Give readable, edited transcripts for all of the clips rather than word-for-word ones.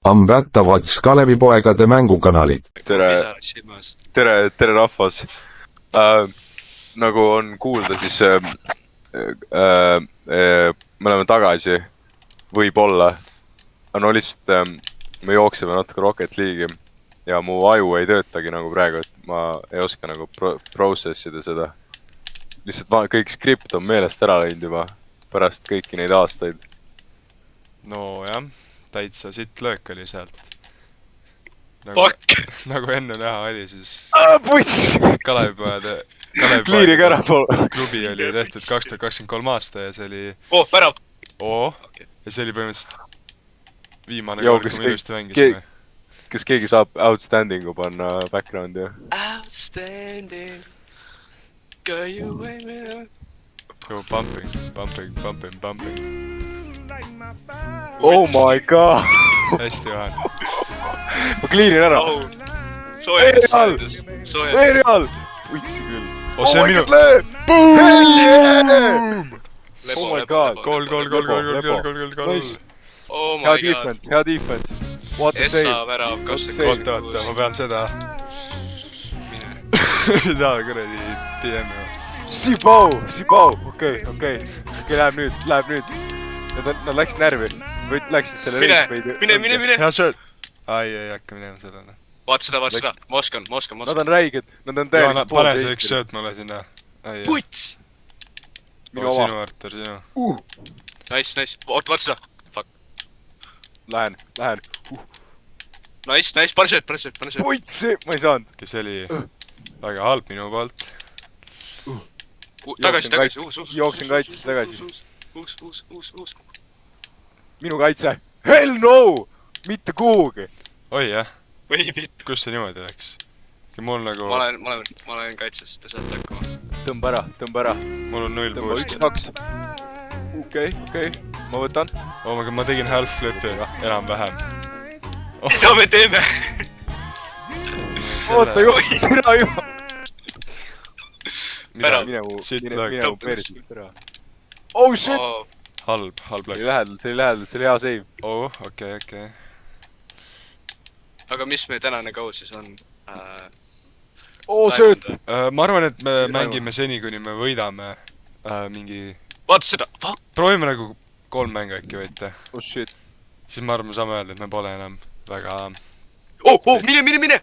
Amrättavats Kalevipoegade mängukanalid. Tere rahvas. Nagu on kuulda, siis me oleme tagasi, võib-olla. No lihtsalt me jooksime natuke Rocket League'i ja mu aju ei töötagi nagu praegu, et ma ei oska nagu processida seda. Lihtsalt kõik skript on meelest ära läinud juba pärast kõiki neid aastaid. No jah, täitsa sitt löök oli sealt. Fuck! Nagu enne näha oli, siis Puts! Kalevipoegade Kliiriga ära poole. klubi oli tehtud 2023 aasta ja see oli... Värav! Ja see oli põhimõtteliselt viimane kord, kui me ilusti mängisime. Kas keegi saab outstandingu panna backgroundi? Outstanding. Girl, you ain't me. Go bumping. Oh my god! Hästi Johan. Ma kliirin ära. Eerial! Võitsi küll. Oh, see on minu... Boom! Oh my god. Goal. Oh my god. Hea defense. What a save. Essa värav, Oota, ma pean seda... Mida kuradi PM-i. Sibau! Okei, läheb nüüd. Nad läksid närvi. Või läksid selle Mine. Hea sööd. Ai, hakka minema sellele. Vaata seda. Ma oskan. Nad on räiged. Nad on täielikult pane see üks sööt mulle sinna. Puts! Minu oma. Sinu Artur, sinu. Nice. Vaata seda. Fuck. Lähen. Nice. Pane sööt. Puitsi! Ma ei saanud. Kes oli väga halb minu poolt. Tagasi. Jooksin kaitsesse tagasi. Uus. Minu kaitse. Hell no! Mitte kuhugi. Oi jah. Või vitt. Kus see niimoodi läks? Mul nagu... Ma olen kaitses, te saate hakkama. Tõmba ära. Mul on 0 boost. 1-2. Okei. Ma võtan. Oh my god, ma tegin half flipi enam-vähem. Mida me teeme? Oota tere juba. Värav. Mine mu peeriselt ära. Oh shit! Halb See läks. oli lähedal, see oli hea save. Oh, okei. Aga mis meie tänane kaud siis on? Sööt! Ma arvan, et me mängime seni, kuni me võidame mingi... Vaata seda! Fuck! Proovime nagu 3 mängu äkki võita. Oh shit. Siis ma arvan, me saame öelda, et me pole enam väga... Mine!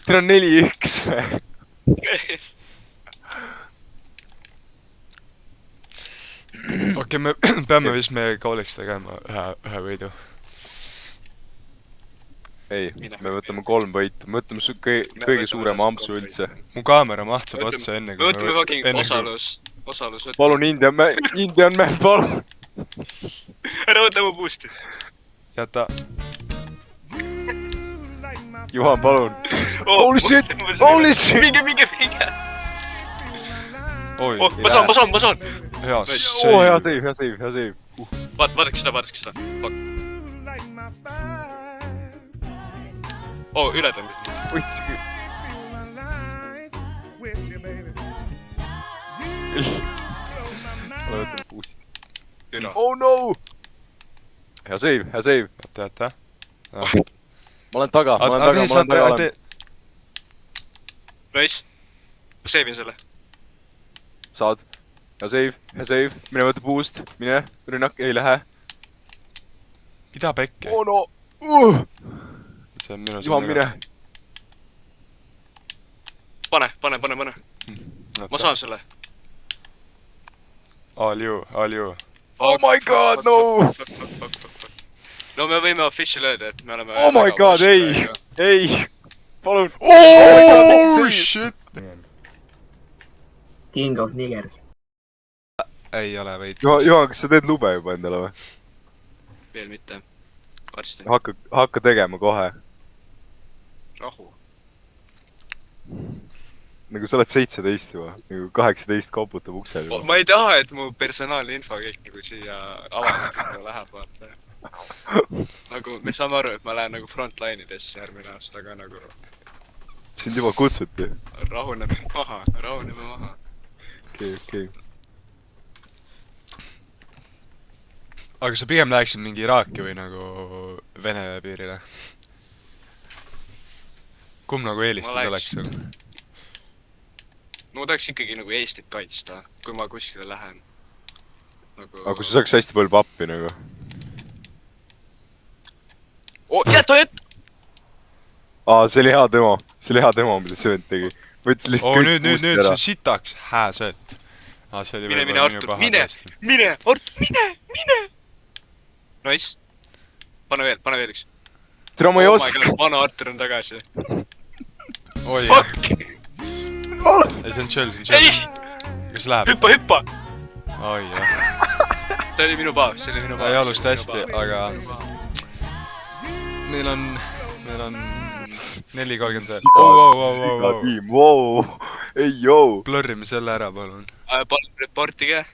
Teil on 4-1 või? Okei, me peame vist meie kooliks tegema ühe võidu. Ei, me võtame 3 võitu. Me võtame kõige suurema ampsu üldse. Mu kaamera mahtsab otsa enne, kui... Me võtame fucking osalus. Palun Indian man, palun! Ära võta mu boost'i. Jäta. Juhan, palun! Holy shit! Minge! Ma saan! Hea save. Vaadake seda. Fuck. Ületan. Võitsi küll. Ma võtan boost'i. Oh no! Hea save. Jäta. Ma olen taga. Nice. Ma save'in selle. Saad. Hea save. Mine võtta boost. Mine. Rünnak. Ei lähe. Mida pekki? Oh no! See on minu... Juhan, mine. Pane. Ma saan selle. All you. Oh my god, no! Fuck. No me võime official öelda, et me oleme... Oh my god, ei! Palun! Oh shit! King of Niggers. Ei ole veidi. Juhan, kas sa teed lube juba endale või? Veel mitte. Varsti. Hakka tegema kohe. rahu . nagu sa oled 17 juba , nagu 18 koputab uksel juba . ma ei taha , et mu personaalne info kõik nagu siia avalikult läheb , vaata . nagu me saame aru , et ma lähen nagu frontline idesse järgmine aasta , aga nagu sind juba kutsuti . rahuneme maha , rahuneme maha . okei . aga sa pigem läheksid mingi Iraaki või nagu Vene piirile ? kumb nagu eelistad Ma oleks läheks- sul ? no ma tahaks ikkagi nagu Eestit kaitsta , kui ma kuskile lähen . nagu . aga kui sa saaks hästi palju pappi nagu . jäta , see oli hea demo , mida see vend tegi . võttis lihtsalt kõik nüüd puust ära see . sitaks hääsööt . see oli mine , võib-olla Artur , paha mine tõesti. , mine , Artur , mine . Nice . pane veel üks . tere , ma ei oska . vana Artur on tagasi . oi jah , Fuck , ei see on chill , see on chill . kas läheb ? hüppa . oi jah , see oli minu pav , ei alusta hästi , aga meil on 4:30 veel . sigatiim , vau , ei joo . blurrime selle ära , palun . palun reportige .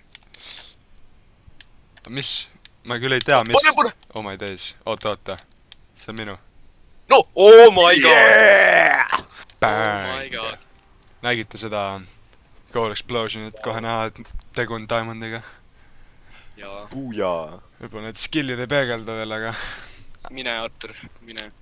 mis ? ma küll ei tea , mis pane . oh my days , oota , see on minu . no , oh my god . Oh my god . nägite seda Goal Explosionit , kohe näha , et tegu on Diamondiga . jaa , puujaa . võib-olla need skill'id ei peegelda veel , aga mine Artur , mine .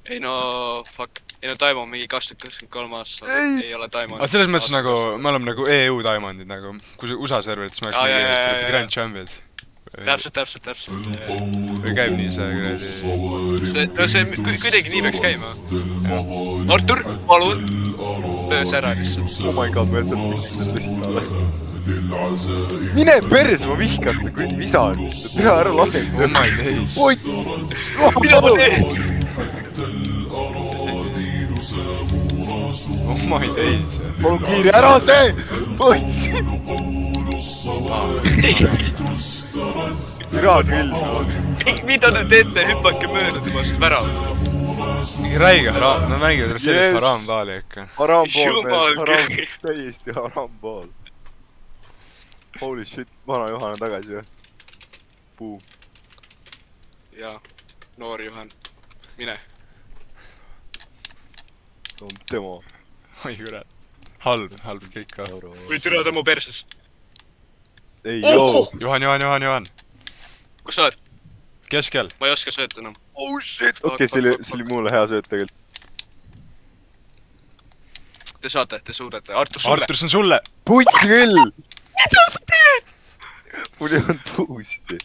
ei no , fuck . ei no Taimo on mingi 2023 aastal . ei ole Taimo . aga selles mõttes nagu , me oleme nagu EU Diamondid nagu , kui see USA serverites me Aa, jaa, jaa, oleks jaa. Grand Championid . täpselt . või käib nii see kuradi . no see kuidagi nii peaks käima . Artur , palun , löö see ära lihtsalt . oh my god , ma jätsin selle sigale . mine perse , ma vihkan seda kuradi visa . tere , ära lase . oh my days . oi , mida ma teen ? oh my days . palun kiire , ära see . poiss . türa küll . mida te teete , hüpake mööda temast värava . mingi räige haraam , nad mängivad sellist Yes. haraambaali ikka . harampool , Jumal küll. täiesti harampool . Holy shit , vana Juhan on tagasi või ? Puu . jaa , noor Juhan , mine . see on demo . oi kurat . halb kõik ka . või türa ta mu perses . ei joo . Juhan , kus sa oled ? keskel . ma ei oska sööta enam . oh shit . okei , see oli mulle hea sööt tegelikult . Te saate , te suudate . Artur , sulle . Artur , see on sulle . putsi küll . mida sa teed ? mul ei olnud boost'i .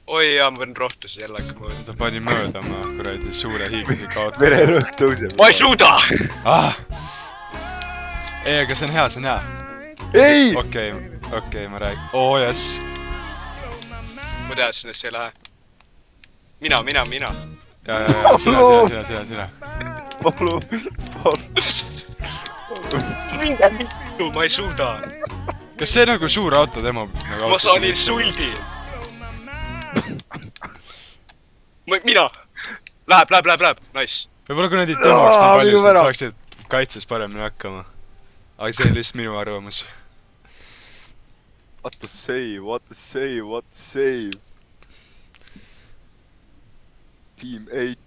oi jaa , ma pean rohtusi jälle hakkama . ta pani mööda oma kuradi suure hiiglase kaotamise . vererõhk tõuseb . ma ei suuda . ah! ei , aga see on hea , see on hea . ei . okei , ma räägin . oo jess . ma teadsin , et see ei lähe . mina . ja , sina . palun , palun . ma ei suuda . kas see nagu suur auto tema nagu ma saan insuldi . mina . Läheb , nice . võib-olla kui nad ei tõmbaks nii palju , minu siis nad värav. saaksid kaitses paremini hakkama . aga see on lihtsalt minu arvamus . What the save . Team 8 .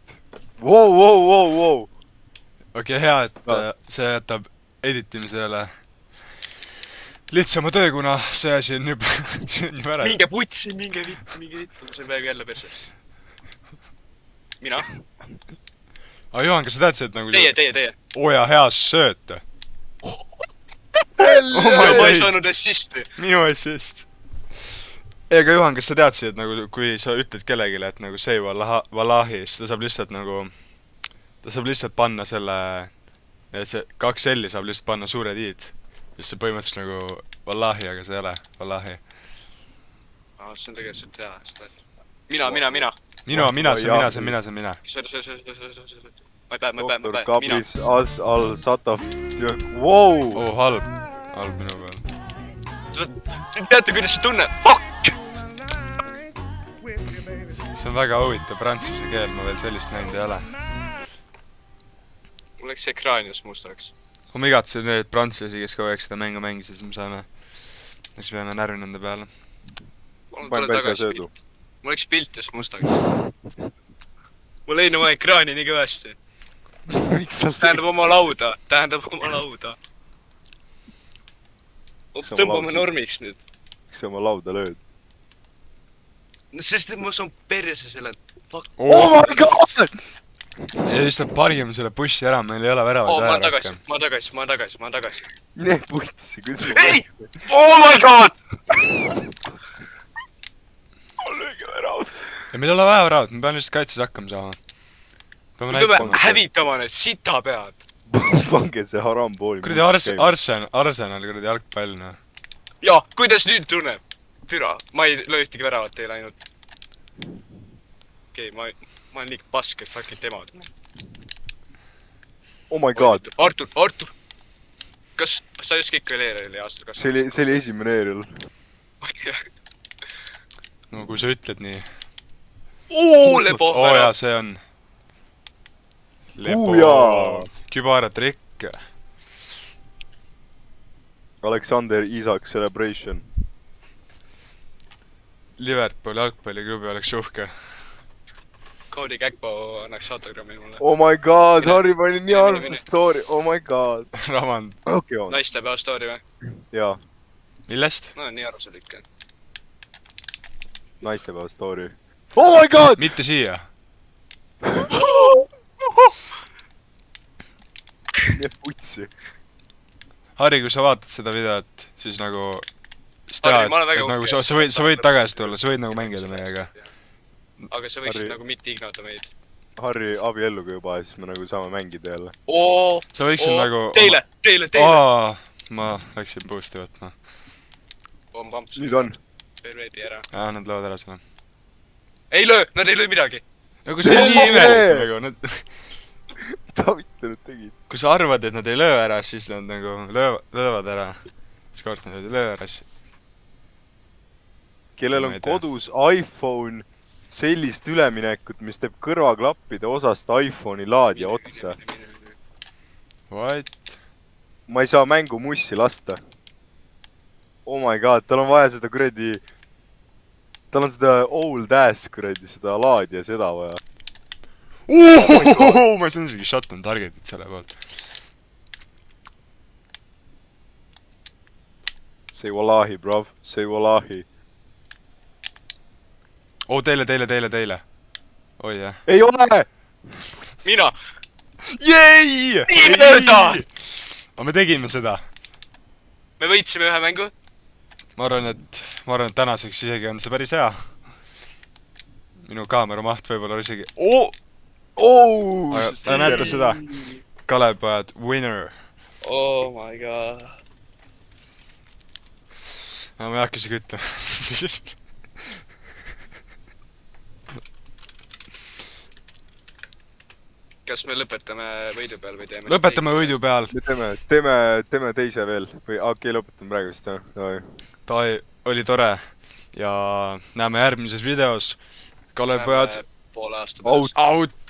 Wow . okei , hea , et Ah. see jätab editimisele lihtsama töö , kuna see asi on juba ära . minge putsi , minge vittu , ma sain peaaegu jälle perse . mina ? aga Juhan , kas sa teadsid , et nagu teie . oja hea sööt ? ma ei saanud assisti . minu assist . ei , aga Juhan , kas sa teadsid , et nagu kui sa ütled kellelegi , et nagu save Wallahi , siis ta saab lihtsalt panna selle , see 2 L-i saab lihtsalt panna suured i-d . siis see põhimõtteliselt nagu Wallahi , aga see ei ole Wallahi . see on tegelikult hea , seda . mina . mina . sorry . ma ei päe , doktor Kabis As Al Sataf . Wow . oo , halb minu peal . teate , kuidas see tunneb ? Fuck! see on väga huvitav prantsuse keel , ma veel sellist näinud ei ole . mul läks ekraan just mustaks . ma igatsen neid prantslasi , kes kogu aeg seda mängu mängisid , siis me saame , siis me peame närvi nende peale . palun panen tule päris hea tagasi söödu . mul läks pilt just mustaks . ma lõin oma ekraani nii kõvasti . miks sa tähendab oma lauda . Sama tõmbame lauda. normiks nüüd . miks sa oma lauda lööd ? sest et ma saan perse selle . Fuck . Oh my god! ja siis ta pargime selle bussi ära , meil ei ole väravaid ma vaja tagasi rohkem ., ma tagasi . mine putsi , kuidas ma Ei! Oh my god! lööge ära . ja meil ei ole vaja väravat , me peame lihtsalt kaitses hakkama saama . peame me peame näitama . hävitama need sitapead . pange see haram pool . kuradi Arsenal , kuradi jalgpall , noh . ja , kuidas nüüd tunneb ? türa , ma ei löö ühtegi väravat teile ainult . okei , ma olen liiga pask , et fucking tema . Oh my god , Artur . kas sa just kõik veel ERL-i aastal kas ? see oli esimene ERL . no kui sa ütled nii . Lebo . oo jaa , see on . jaa. kübaratrikk . Aleksander Isak celebration . Liverpooli jalgpalliklubi oleks uhke . Cody Gagbo annaks autogrammi mulle . Oh my god , Mine. Harri pani nii Mine, armsa mine. story , oh my god . Raman , okei on , naistepäeva story või ? jaa , millest ? no nii arvuslik . naistepäeva story . Oh my god! mitte siia . nii putsi . Harri , kui sa vaatad seda videot , siis nagu siis Harri, tead , ma olen väga et nagu uhke, et sa võid , sa sa võid saad tagasi tulla , sa võid nagu mängida meiega . aga sa võiksid Harri- nagu mitte ignota meid . Harri abielluge juba ja siis me nagu saame mängida jälle . sa võiksid nagu Teile . ma läksin boost'i võtma . Pomp-pomps . nüüd on . veidi ära . aa , nad löövad ära seda . ei löö , nad ei löö midagi . nagu see on nii imelik nagu , nad , mida mitte nad tegid ? kui sa arvad , et nad ei löö ära , siis nad nagu löövad ära . siis kord nad ei löö ära , siis kellel Ma on ei tea. kodus iPhone sellist üleminekut , mis teeb kõrvaklappide osast iPhone'i laadija otsa . what ? ma ei saa mängu mussi lasta . Oh my god , tal on vaja seda kuradi , tal on seda old ass kuradi seda laadija , seda vaja . ma ei saanud isegi shot on targetit selle poolt . Say wallahi , bruv , say wallahi . oo , teile . oi jah . ei ole ! mina . Jäi! Nii mööda! aga me tegime seda . me võitsime ühe mängu . ma arvan , et tänaseks isegi on see päris hea . minu kaamera maht võib-olla isegi . oo , aga näete seda ? Kalepojad , winner . Oh my god . aga ma ei hakka isegi ütlema . kas me lõpetame võidu peal või teeme ? lõpetame võidu peal . me teeme teise veel või okei , lõpetame praegu vist jah . Davai , oli tore ja näeme järgmises videos . Kalepojad , poole aasta Out. pärast . out .